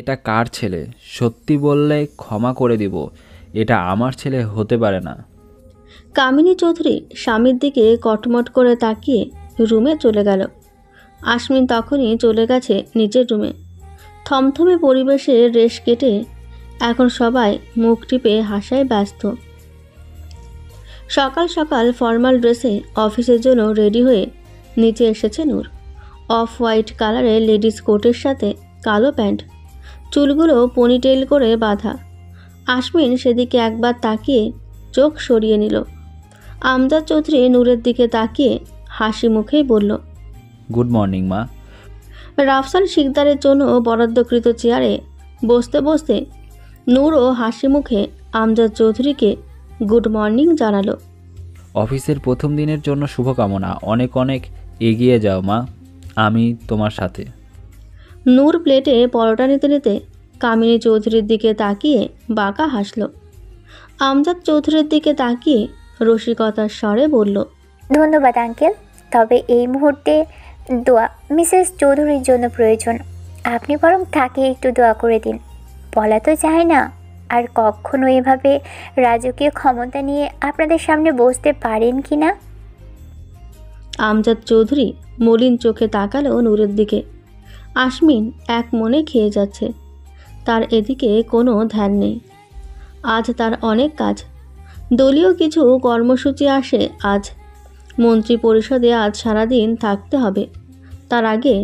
এটা কার ছেলে? সত্যি বললে ক্ষমা করে দিব। এটা আমার ছেলে হতে পারে না। কামিনী চৌধুরী স্বামীর দিকে কটমট করে তাকিয়ে রুমে চলে গেল। আশমিন তখনই চলে গেছে নিজের রুমে। থমথমে পরিবেশে রেশ কেটে এখন সবাই মুখ টিপে হাসায় ব্যস্ত। সকাল সকাল ফর্মাল ড্রেসে অফিসের জন্য রেডি হয়ে নিচে এসেছে নূর। অফ হোয়াইট কালারের লেডিস কোটের সাথে কালো প্যান্ট, চুলগুলো পনিটেইল করে বাঁধা। আশমিন সেদিকে একবার তাকিয়ে চোখ সরিয়ে নিল। আমজাদ চৌধুরী নূরের দিকে তাকিয়ে হাসি মুখেই বলল, গুড মর্নিং মা। রাফসান শিকদারের জন্য বরাদ্দকৃত চেয়ারে বসতে বসতে নূরও হাসি মুখে আমজাদ চৌধুরীকে গুড মর্নিং জানালো। অফিসের প্রথম দিনের জন্য শুভকামনা। অনেক অনেক এগিয়ে যাও মা, আমি তোমার সাথে। নূর প্লেটে পরোটা নিতে নিতে কামিনী চৌধুরীর দিকে তাকিয়ে বাঁকা হাসল। আমজাদ চৌধুরীর দিকে তাকিয়ে রসিকতার স্বরে বলল, ধন্যবাদ আঙ্কেল, তবে এই মুহূর্তে দোয়া মিসেস চৌধুরীর জন্য প্রয়োজন। আপনি বরং তাকে একটু দোয়া করে দিন। বলা তো যায় না আর কখনো এভাবে রাজকীয় ক্ষমতা নিয়ে আপনাদের সামনে বসতে পারেন কি না। আমজাদ চৌধুরী মলিন চোখে তাকালো নূরের দিকে। আশমিন এক মনে খেয়ে যাচ্ছে, তার এদিকে কোনো ধ্যান নেই। আজ তার অনেক কাজ, দলীয় কিছু কর্মসূচি আসে আজ। মন্ত্রী পরিষদে আজ সারাদিন থাকতে হবে। তার আগে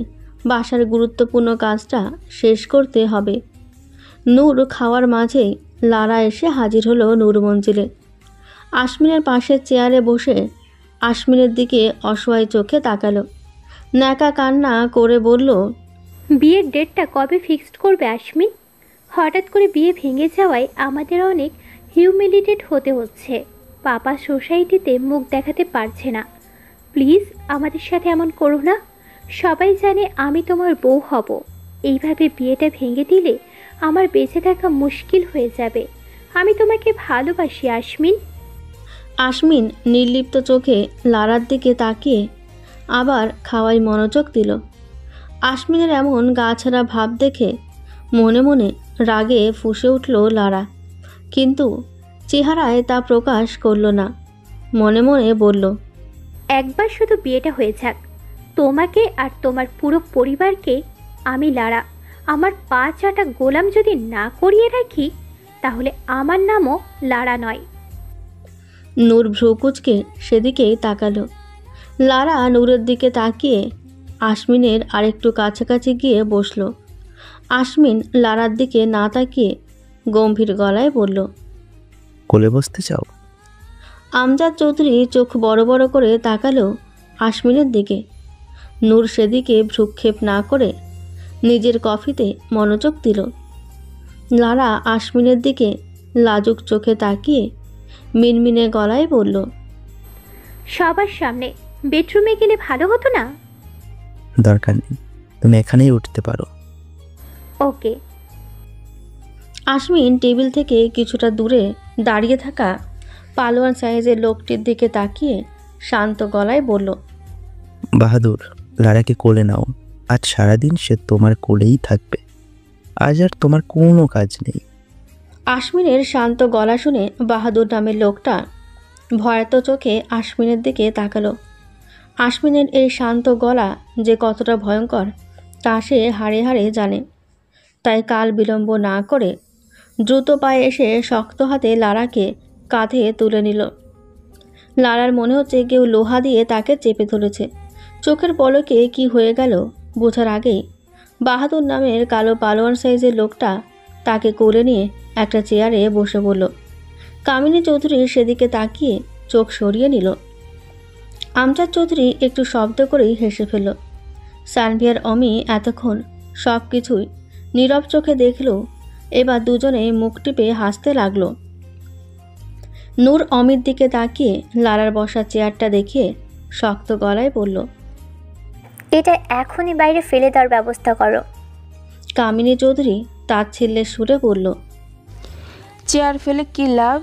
বাসার গুরুত্বপূর্ণ কাজটা শেষ করতে হবে। নূর খাওয়ার মাঝেই লারা এসে হাজির হলো নূর মঞ্জিলে। আশমিনের পাশের চেয়ারে বসে আশমিনের দিকে অসহায় চোখে তাকালো। ন্যাকা কান্না করে বলল, বিয়ের ডেটটা কবে ফিক্সড করবে আশমিন? হঠাৎ করে বিয়ে ভেঙে যাওয়ায় আমাদের অনেক হিউমিলিটেড হতে হচ্ছে। পাপা সোসাইটিতে মুখ দেখাতে পারছে না। প্লিজ আমাদের সাথে এমন করো না। সবাই জানে আমি তোমার বউ হব। এইভাবে বিয়েটা ভেঙে দিলে আমার বেঁচে থাকা মুশকিল হয়ে যাবে। আমি তোমাকে ভালোবাসি আশমিন। আশমিন নির্লিপ্ত চোখে লারার দিকে তাকিয়ে আবার খাওয়ায় মনোযোগ দিল। আশমিনের এমন গাছাড়া ভাব দেখে মনে মনে রাগে ফুঁসে উঠল লারা, কিন্তু চেহারায় তা প্রকাশ করল না। মনে মনে বলল, একবার শুধু বিয়েটা হয়ে যাক। তোমাকে আর তোমার পুরো পরিবারকে আমি লারা আমার পা চাটা গোলাম যদি না করিয়ে রাখি, তাহলে আমার নামও লারা নয়। নূর ভ্রুকুচকে সেদিকেই তাকালো। লারা নূরের দিকে তাকিয়ে আশমিনের আরেকটু কাছাকাছি গিয়ে বসল। আশমিন লারার দিকে না তাকিয়ে গম্ভীর গলায় বলল, কোলে বসতে চাও? আমজাদ চৌধুরী চোখ বড় বড় করে তাকালো আশমিনের দিকে। নূর সেদিকে ভ্রুক্ষেপ না করে নিজের কফিতে মনোযোগ দিল। লারা আশমিনের দিকে লাজুক চোখে তাকিয়ে মিনমিনে গলায় বলল, সবার সামনে বেডরুমে গেলে ভালো হতো না? দরকার নেই, তুমি এখানেই উঠতে পারো। ওকে। আশমিন টেবিল থেকে কিছুটা দূরে দাঁড়িয়ে থাকা পালোয়ান সাইজের লোকটির দিকে তাকিয়ে শান্ত গলায় বলল, বাহাদুর, লারাকে কোলে নাও। আজ সারাদিন সে তোমার কোলেই থাকবে। আজ আর তোমার কোনো কাজ নেই। আশমিনের শান্ত গলা শুনে বাহাদুর নামের লোকটা ভয়ার্ত চোখে আশমিনের দিকে তাকালো। আশমিনের এই শান্ত গলা যে কতটা ভয়ঙ্কর তা সে হাড়ে হাড়ে জানে। তাই কাল বিলম্ব না করে দ্রুত পায়ে এসে শক্ত হাতে লারাকে কাঁধে তুলে নিল। লারার মনে হচ্ছে কেউ লোহা দিয়ে তাকে চেপে ধরেছে। চোখের পলকে কি হয়ে গেল বোঝার আগেই বাহাদুর নামের কালো পালোয়ান সাইজের লোকটা তাকে কোলে নিয়ে একটা চেয়ারে বসে পড়ল। কামিনী চৌধুরী সেদিকে তাকিয়ে চোখ সরিয়ে নিল। আমজাদ চৌধুরী একটু শব্দ করেই হেসে ফেলল। সানভিয়ার অমি এতক্ষণ সব কিছুই নীরব চোখে দেখল, এবার দুজনে মুখ টিপে হাসতে লাগলো। নূর অমির দিকে তাকিয়ে লারার বসার চেয়ারটা দেখিয়ে শক্ত গলায় বলল, এটা এখনই বাইরে ফেলে দেওয়ার ব্যবস্থা করো। কামিনী চৌধুরী তাচ্ছিল্যের সুরে বলল, চেয়ার ফেলে কি লাভ?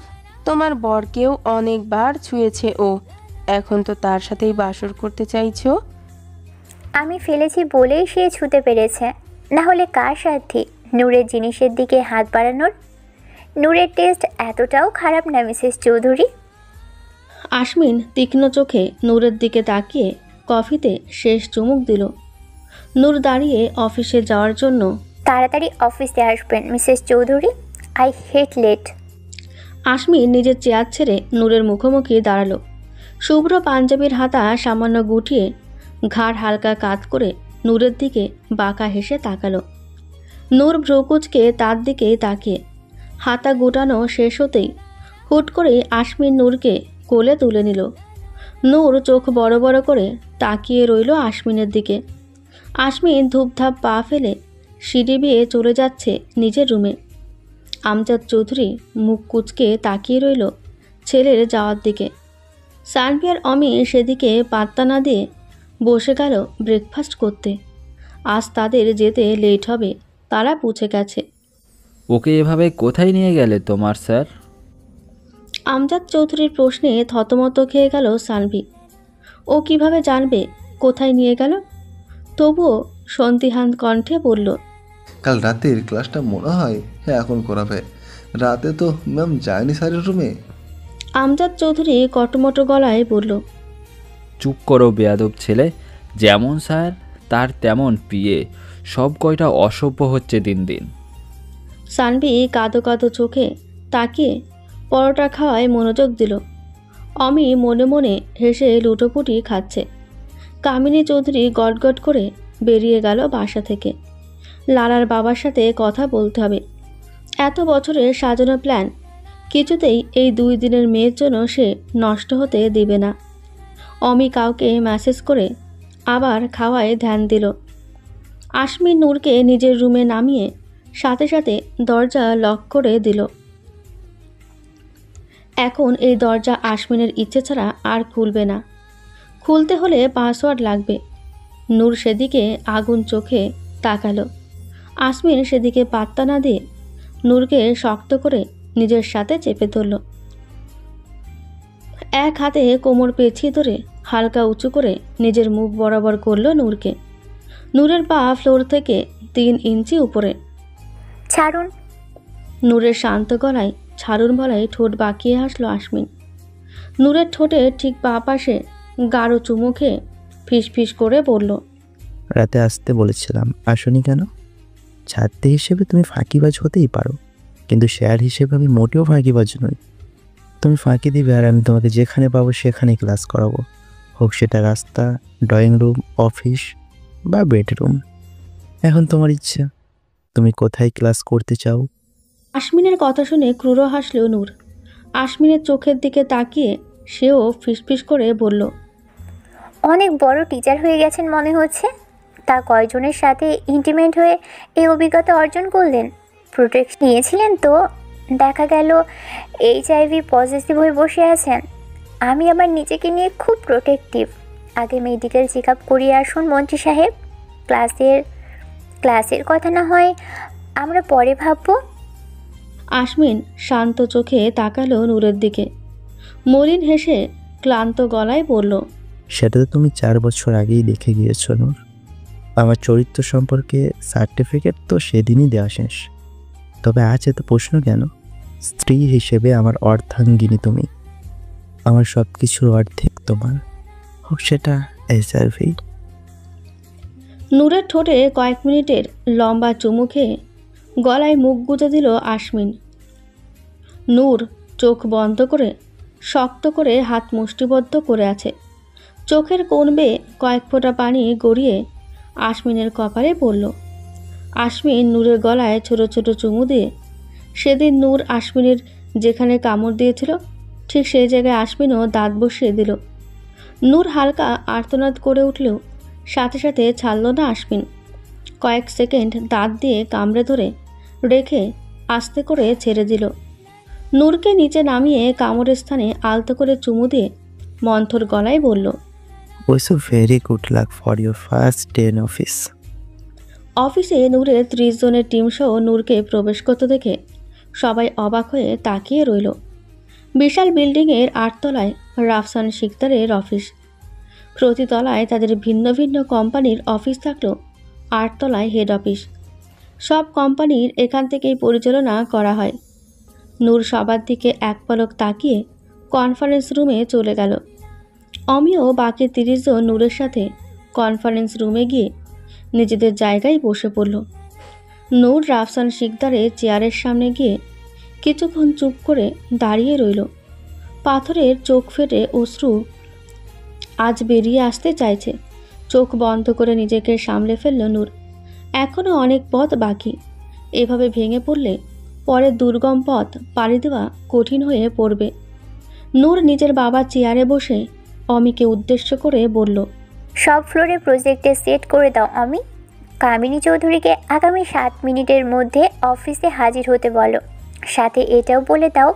তোমার বরকেও অনেকবার ছুঁয়েছে ও, এখন তো তার সাথেই বাসর করতে চাইছো। আমি ফেলেছি বলেই সে ছুতে পেরেছে, না হলে কার সাধ্যি নূরের জিনিসের দিকে হাত বাড়ানোর? নূরের টেস্ট এতটাও খারাপ না মিসেস চৌধুরী। আশমিন তীক্ষ্ণ চোখে নূরের দিকে তাকিয়ে কফিতে শেষ চুমুক দিল। নূর দাঁড়িয়ে অফিসে যাওয়ার জন্য। তাড়াতাড়ি অফিসে আসবেন Mrs Chowdhury, I hate late. Ashmin নিজের চেয়ার ছেড়ে নূরের মুখোমুখি দাঁড়ালো। শুভ্র পাঞ্জাবির হাতা সামান্য গুটিয়ে ঘাড় হালকা কাত করে নূরের দিকে বাঁকা হেসে তাকালো। নূর ভ্রুকুচকে তার দিকেই তাকিয়ে হাতা গুটানো শেষ হতেই হুট করে আশমিন নূরকে কোলে তুলে নিল। নূর চোখ বড় বড় করে তাকিয়ে রইল আশমিনের দিকে। আশমিন ধূপধাপ পা ফেলে সিঁড়ি বেয়ে চলে যাচ্ছে নিজের রুমে। আমজাদ চৌধুরী মুখ কুচকে তাকিয়ে রইল ছেলের যাওয়ার দিকে। সানভি আর অমি সেদিকে পাত্তা না দিয়ে বসে গেল ব্রেকফাস্ট করতে। আজ তাদের যেতে লেট হবে, তারা পৌঁছে গেছে। ওকে এভাবে কোথায় নিয়ে গেলে তোমার স্যার? আমজাদ চৌধুরীর প্রশ্নে থতমত খেয়ে গেল সানভি। ও কিভাবে জানবে কোথায় নিয়ে গেল? তবুও সন্দিহান কণ্ঠে বলল, কাল রাতের ক্লাসটা মনে হয় এখন করাবে। রাতে তো ম্যাম যায়নি স্যারের রুমে। আমজাদ চৌধুরী কটমটো গলায় বলল, চুপ করো বেয়াদব ছেলে, যেমন স্যার তার তেমন পিয়ে, সব কয়টা অসভ্য হচ্ছে দিন দিন। সানভি কাঁদো কাঁদো চোখে তাকিয়ে পরোটা খাওয়ায় মনোযোগ দিল। অমি মনে মনে হেসে লুটোপুটি খাচ্ছে। কামিনী চৌধুরী গটগট করে বেরিয়ে গেল বাসা থেকে। লালার বাবার সাথে কথা বলতে হবে। এত বছরের সাজানো প্ল্যান কিছুতেই এই 2 দিনের মেয়ের জন্য সে নষ্ট হতে দিবে না। অমি কাউকে মেসেজ করে আবার খাওয়ায় ধ্যান দিল। আশমিন নূরকে নিজের রুমে নামিয়ে সাথে সাথে দরজা লক করে দিল। এখন এই দরজা আশমিনের ইচ্ছে ছাড়া আর খুলবে না। খুলতে হলে পাসওয়ার্ড লাগবে। নূর সেদিকে আগুন চোখে তাকালো। আশমিন সেদিকে পাত্তা না দিয়ে নূরকে শক্ত করে নিজের সাথে চেপে ধরল। এক হাতে কোমর পেঁচিয়ে ধরে হালকা উঁচু করে নিজের মুখ বরাবর করল নূরকে। নূরের পা ফ্লোর থেকে 3 ইঞ্চি উপরে। ছাড়ুন। নূরের শান্ত গলায় ছাড়ুন বলায় ঠোঁট বাঁকিয়ে হাসল আশমিন। নূরের ঠোঁটে ঠিক পা পাশে গাঢ় চুমু খেয়ে ফিসফিস করে বলল, রাতে আসতে বলেছিলাম, আসনি কেন? ছাত্রী হিসেবে তুমি ফাঁকিবাজ হতেই পারো, কিন্তু শেয়ার হিসেবে আমি মোটেও ফাঁকিবাজ নই। তুমি ফাঁকি দিবে আর আমি তোমাকে যেখানে পাবো সেখানেই ক্লাস করাবো, হোক সেটা রাস্তা, ড্রয়িং রুম, অফিস বা বেডরুম। এখন তোমার ইচ্ছা, তুমি কোথায় ক্লাস করতে চাও। আশমিনের কথা শুনে ক্রূর হাসল নূর। আশমিনের চোখের দিকে তাকিয়ে সেও ফিসফিস করে বলল, অনেক বড় টিচার হয়ে গেছেন মনে হচ্ছে। তা কয়জনের সাথে ইন্টিমেট হয়ে এই অভিজ্ঞতা অর্জন করলেন? প্রোটেক্ট নিয়েছিলেন তো? দেখা গেল HIV পজিটিভ হয়ে বসে আছেন। আমি আমার নিজেকে নিয়ে খুব প্রোটেক্টিভ। আগে মেডিকেল চেক আপ করিয়ে আসুন মন্ত্রী সাহেব। ক্লাসের কথা না হয় আমরা পরে ভাববো। আশমিন শান্ত চোখে তাকালো নূরের দিকে। মলিন হেসে ক্লান্ত গলায় বলল, সেটা তো তুমি 4 বছর আগেই দেখে গিয়েছো নূর। আমার চরিত্র সম্পর্কে সার্টিফিকেট তো সেদিনই দেওয়া শেষ। তবে আজ এত প্রশ্ন কেন? স্ত্রী হিসেবে আমার অর্ধাঙ্গিনী তুমি, আমার সব কিছুর অর্ধেক তোমার, হোক সেটা SRV। নূরের ঠোঁটে কয়েক মিনিটের লম্বা চুমু খেয়ে গলায় মুখ গুজে দিল আশমিন। নূর চোখ বন্ধ করে শক্ত করে হাত মুষ্টিবদ্ধ করে আছে। চোখের কোণ বেয়ে কয়েক ফোঁটা পানি গড়িয়ে আশমিনের কপালে পড়ল। আশমিন নূরের গলায় ছোট ছোট চুমু দিয়ে সেদিন নূর আশমিনের যেখানে কামড় দিয়েছিল ঠিক সেই জায়গায় আশমিনও দাঁত বসিয়ে দিল। নূর হালকা আর্তনাদ করে উঠলেও সাথে সাথে ছাড়ল না আশমিন। কয়েক সেকেন্ড দাঁত দিয়ে কামড়ে ধরে রেখে আস্তে করে ছেড়ে দিল। নূরকে নিচে নামিয়ে কামড়ের স্থানে আলতো করে চুমু দিয়ে মন্থর গলায় বলল, wish you very good luck for your first day in office. অফিসে নূরের 30 জনের টিমসহ নূরকে প্রবেশ করতে দেখে সবাই অবাক হয়ে তাকিয়ে রইল। বিশাল বিল্ডিংয়ের 8 তলায় রাফসান শিকদারের অফিস। প্রতি তলায় তাদের ভিন্ন ভিন্ন কোম্পানির অফিস থাকলেও 8 তলায় হেড অফিস। সব কোম্পানির এখান থেকেই পরিচালনা করা হয়। নূর সবার দিকে এক পলক তাকিয়ে কনফারেন্স রুমে চলে গেল। অমিও বাকি 30 জন নূরের সাথে কনফারেন্স রুমে গিয়ে নিজেদের জায়গায় বসে পড়ল। নূর রাফসান শিকদারের চেয়ারের সামনে গিয়ে কিছুক্ষণ চুপ করে দাঁড়িয়ে রইল। পাথরের চোখ ফেটে অশ্রু আজ বেরিয়ে আসতে চাইছে। চোখ বন্ধ করে নিজেকে সামলে ফেলল নূর। এখনও অনেক পথ বাকি। এভাবে ভেঙে পড়লে পরে দুর্গম পথ পাড়ি দেওয়া কঠিন হয়ে পড়বে। নূর নিজের বাবার চেয়ারে বসে অমিকে উদ্দেশ্য করে বলল, সব ফ্লোরে প্রজেক্টে সেট করে দাও অমি। কামিনী চৌধুরীকে আগামী 7 মিনিটের মধ্যে অফিসে হাজির হতে বলো। সাথে এটাও বলে দাও,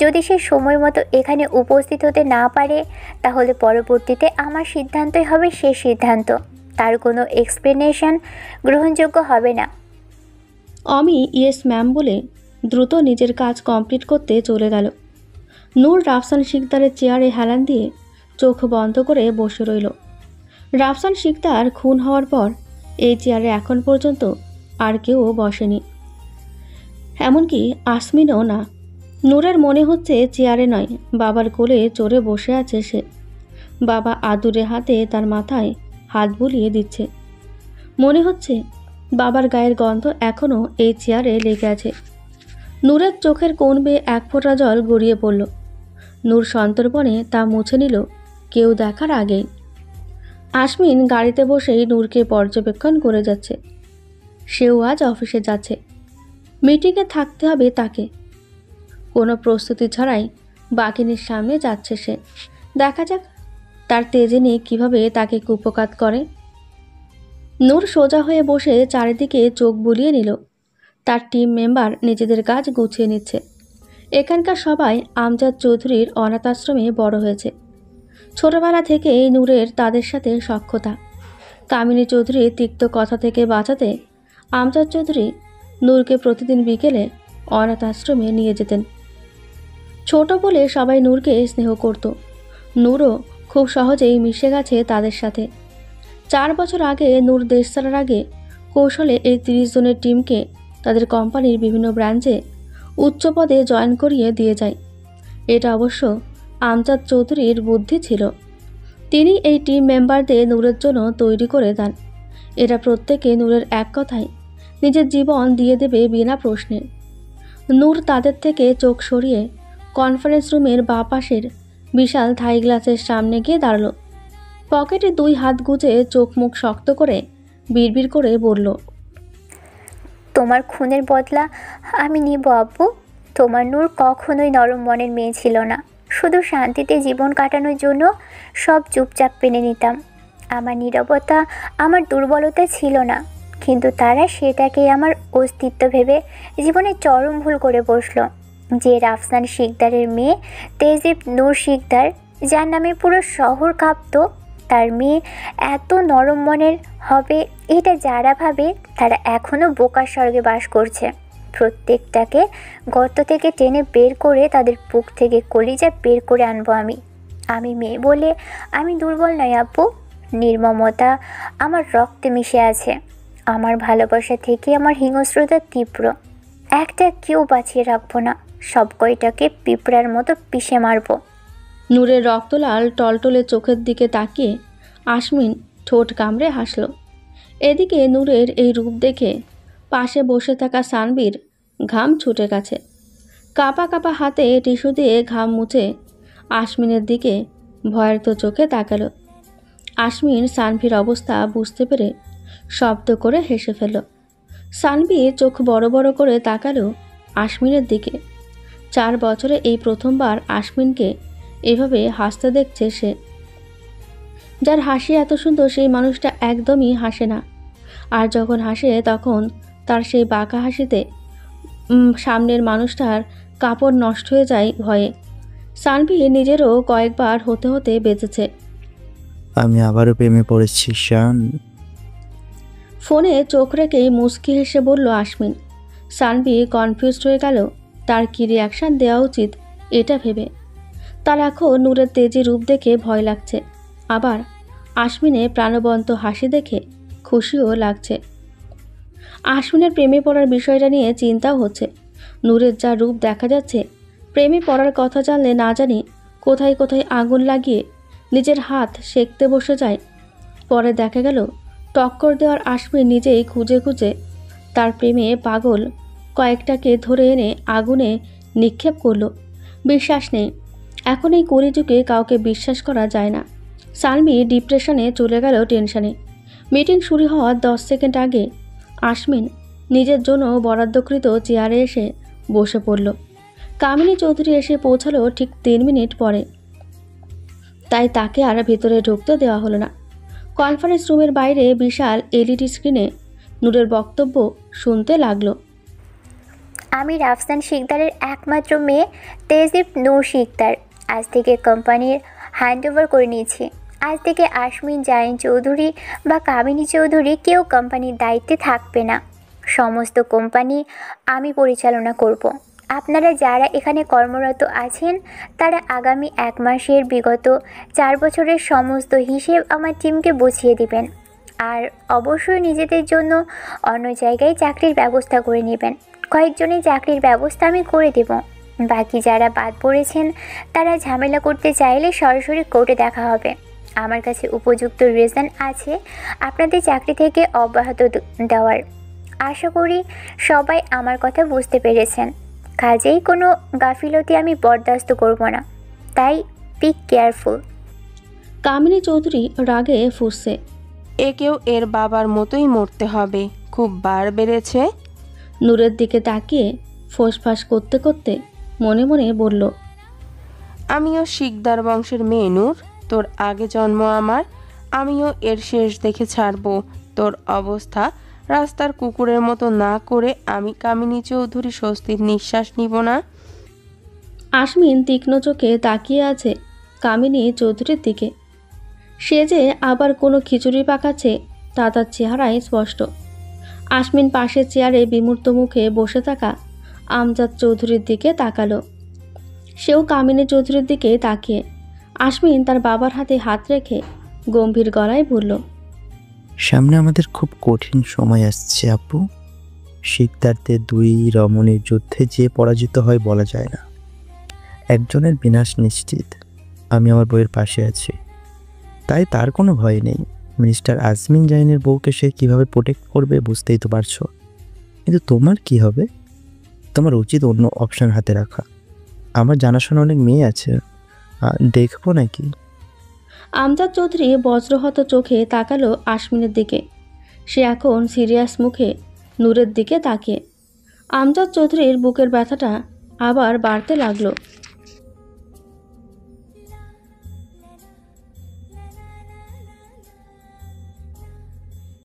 যদি সে সময় মতো এখানে উপস্থিত হতে না পারে তাহলে পরবর্তীতে আমার সিদ্ধান্তই হবে শেষ সিদ্ধান্ত। তার কোনো এক্সপ্লেনেশন গ্রহণযোগ্য হবে না। অমি ইয়েস ম্যাম বলে দ্রুত নিজের কাজ কমপ্লিট করতে চলে গেল। নূর রাফসান শিকদারের চেয়ারে হেলান দিয়ে চোখ বন্ধ করে বসে রইল। রাফসান শিকদার খুন হওয়ার পর এই চেয়ারে এখন পর্যন্ত আর কেউ বসেনি, এমনকি আসমিনও না। নূরের মনে হচ্ছে চেয়ারে নয়, বাবার কোলে চড়ে বসে আছে সে। বাবা আদুরে হাতে তার মাথায় হাত বুলিয়ে দিচ্ছে। মনে হচ্ছে বাবার গায়ের গন্ধ এখনও এই চেয়ারে লেগে আছে। নূরের চোখের কোণ বেয়ে 1 ফোঁটা জল গড়িয়ে পড়ল। নূর সন্তর্পণে তা মুছে নিল কেউ দেখার আগেই। আসমিন গাড়িতে বসেই নূরকে পর্যবেক্ষণ করে যাচ্ছে। সেও আজ অফিসে যাচ্ছে। মিটিংয়ে থাকতে হবে তাকে। কোনো প্রস্তুতি ছাড়াই বাকিনীর সামনে যাচ্ছে সে। দেখা যাক তার তেজেনি কীভাবে তাকে কুপকাত করে। নূর সোজা হয়ে বসে চারিদিকে চোখ বুলিয়ে নিল। তার টিম মেম্বার নিজেদের কাজ গুছিয়ে নিচ্ছে। এখানকার সবাই আমজাদ চৌধুরীর অনাথ আশ্রমে বড় হয়েছে। ছোটবেলা থেকেই নূরের তাদের সাথে সখ্যতা। কামিনী চৌধুরীর তিক্ত কথা থেকে বাঁচাতে আমজাদ চৌধুরী নূরকে প্রতিদিন বিকেলে অনাথ আশ্রমে নিয়ে যেতেন। ছোট বলে সবাই নূরকে স্নেহ করত। নূরও খুব সহজেই মিশে গেছে তাদের সাথে। 4 বছর আগে নূর দেশ ছাড়ার আগে কৌশলে এই 30 জনের টিমকে তাদের কোম্পানির বিভিন্ন ব্রাঞ্চে উচ্চ পদে জয়েন করিয়ে দিয়ে যায়। এটা অবশ্য আমজাদ চৌধুরীর বুদ্ধি ছিল। তিনি এই টিম মেম্বারদের নূরের জন্য তৈরি করে দেন। এরা প্রত্যেকে নূরের এক কথায় নিজের জীবন দিয়ে দেবে বিনা প্রশ্নে। নূর তাদের থেকে চোখ সরিয়ে কনফারেন্স রুমের বাঁ পাশের বিশাল থাই গ্লাসের সামনে গিয়ে দাঁড়াল। পকেটে 2 হাত গুজে চোখ মুখ শক্ত করে বিড়বিড় করে বলল, তোমার খুনের বদলা আমি নিব আব্বু। তোমার নূর কখনোই নরম মনের মেয়ে ছিল না। শুধু শান্তিতে জীবন কাটানোর জন্য সব চুপচাপ মেনে নিতাম। আমার নীরবতা আমার দুর্বলতা ছিল না, কিন্তু তারা সেটাকে আমার অস্তিত্ব ভেবে জীবনে চরম ভুল করে বসলো। যে রাফসান শিকদারের মেয়ে তেজিব নূর শিকদার, যার নামে পুরো শহর কাঁপত, তার মেয়ে এত নরম মনের হবে এটা যারা ভাবে তারা এখনও বোকার স্বর্গে বাস করছে। প্রত্যেকটাকে গর্ত থেকে টেনে বের করে তাদের বুক থেকে কলিজা বের করে আনবো আমি। আমি মেয়ে বলে আমি দুর্বল নই আব্বু। নির্মমতা আমার রক্তে মিশে আছে। আমার ভালোবাসা থেকে আমার হিংস্রতা তীব্র। একটা কেউ বাঁচিয়ে রাখবো না। সব কয়টাকে পিঁপড়ার মতো পিষে মারবো। নূরের রক্তলাল টলটলে চোখের দিকে তাকিয়ে আসমিন ঠোঁট কামড়ে হাসল। এদিকে নূরের এই রূপ দেখে পাশে বসে থাকা সানবীর ঘাম ছুটে গেছে। কাঁপা কাঁপা হাতে টিস্যু দিয়ে ঘাম মুছে আসমিনের দিকে ভয়ার্ত চোখে তাকালো। আসমিন সানভীর অবস্থা বুঝতে পেরে শব্দ করে হেসে ফেলল। সানভি চোখ বড় বড় করে তাকালো আসমিনের দিকে। 4 বছরে এই প্রথমবার আসমিনকে এভাবে হাসতে দেখছে সে। যার হাসি এত সুন্দর সেই মানুষটা একদমই হাসে না। আর যখন হাসে তখন তার সেই বাঁকা হাসিতে সামনের মানুষটার কাপড় নষ্ট হয়ে যায় ভয়ে। সানভি নিজেরও কয়েকবার হতে হতে বেঁচেছে। আমি আবারও প্রেমে পড়েছি শান। ফোনে চোখ রেখেই মুচকি হেসে বলল আসমিন। সানভি কনফিউজড হয়ে গেল তার কী রিয়াকশান দেওয়া উচিত এটা ভেবে। তার এখন নূরের তেজি রূপ দেখে ভয় লাগছে, আবার আশমিনে প্রাণবন্ত হাসি দেখে খুশিও লাগছে। আশমিনের প্রেমে পড়ার বিষয়টা নিয়ে চিন্তাও হচ্ছে। নূরের যা রূপ দেখা যাচ্ছে, প্রেমে পড়ার কথা জানলে না জানি কোথায় কোথায় আগুন লাগিয়ে নিজের হাত সেঁকতে বসে যায়। পরে দেখা গেল টক্কর দেওয়ার আশমিন নিজেই খুঁজে খুঁজে তার প্রেমে পাগল কয়েকটাকে ধরে এনে আগুনে নিক্ষেপ করলো। বিশ্বাস নেই, এখন এই কলিযুগে কাউকে বিশ্বাস করা যায় না। সালমি ডিপ্রেশনে চলে গেল টেনশনে। মিটিং শুরু হওয়ার 10 সেকেন্ড আগে আশমিন নিজের জন্য বরাদ্দকৃত চেয়ারে এসে বসে পড়ল। কামিনী চৌধুরী এসে পৌঁছালো ঠিক 3 মিনিট পরে, তাই তাকে আর ভেতরে ঢুকতে দেওয়া হলো না। কনফারেন্স রুমের বাইরে বিশাল এলইডি স্ক্রিনে নূরের বক্তব্য শুনতে লাগলো। আমি রাফসান শিকদারের একমাত্র মেয়ে তেজদীপ নূর শিকদার আজ থেকে কোম্পানির হ্যান্ডওভার করে নিয়েছি। আজ থেকে আশমিন জাইন চৌধুরী বা কামিনী চৌধুরী কেউ কোম্পানির দায়িত্বে থাকবে না। সমস্ত কোম্পানি আমি পরিচালনা করব। আপনারা যারা এখানে কর্মরত আছেন তারা আগামী 1 মাসের বিগত 4 বছরের সমস্ত হিসেব আমার টিমকে বুঝিয়ে দিবেন। আর অবশ্যই নিজেদের জন্য অন্য জায়গায় চাকরির ব্যবস্থা করে নেবেন। কয়েকজনের চাকরির ব্যবস্থা আমি করে দেব। বাকি যারা বাদ পড়েছেন তারা ঝামেলা করতে চাইলে সরাসরি কোর্টে দেখা হবে। আমার কাছে উপযুক্ত রিজন আছে আপনাদের চাকরি থেকে অব্যাহত দেওয়ার। আশা করি সবাই আমার কথা বুঝতে পেরেছেন। কাজেই কোনো গাফিলতি আমি বরদাস্ত করব না, তাই বি কেয়ারফুল। কামিনী চৌধুরী রাগে ফুঁসছে। একেও এর বাবার মতোই মরতে হবে, খুব বার বেড়েছে। নূরের দিকে তাকিয়ে ফোঁসফাঁস করতে করতে মনে মনে বলল, আমিও শিকদার বংশের মেয়ে নূর, তোর আগে জন্ম আমার, আমিও এর শেষ দেখে ছাড়বো। তোর অবস্থা রাস্তার কুকুরের মতো না করে আমি কামিনী চৌধুরী স্বস্তির নিঃশ্বাস নিব না। আশমিন তীক্ষ্ণ চোখে তাকিয়ে আছে কামিনী চৌধুরীর দিকে। সে যে আবার কোনো খিচুড়ি পাকাচ্ছে তা তার চেহারায় স্পষ্ট। আশমিন পাশের চেয়ারে বিমূর্ত মুখে বসে থাকা আমজাদ চৌধুরীর দিকে তাকালো। সেও কামিনী চৌধুরীর দিকে তাকিয়ে আশমিন তার বাবার হাতে হাত রেখে গম্ভীর গলায় বলল, সামনে আমাদের খুব কঠিন সময় আসছে আপু। শিকদারদের 2 রমণীর যুদ্ধে যে পরাজিত হয় বলা যায় না। একজনের বিনাশ নিশ্চিত। আমি আমার বউয়ের পাশে আছি, তাই তার কোনো ভয় নেই। মিস্টার আজমিন জাইনের বউকে সে কীভাবে প্রোটেক্ট করবে বুঝতেই তো পারছো। কিন্তু তোমার কি হবে? তোমার উচিত অন্য অপশান হাতে রাখা। আমার জানাশোনা অনেক মেয়ে আছে, দেখবো নাকি? আমজাদ চৌধুরী বজ্রহত চোখে তাকালো আশমিনের দিকে। সে এখন সিরিয়াস মুখে নূরের দিকে তাকিয়ে। আমজাদ চৌধুরীর বুকের ব্যথাটা আবার বাড়তে লাগলো।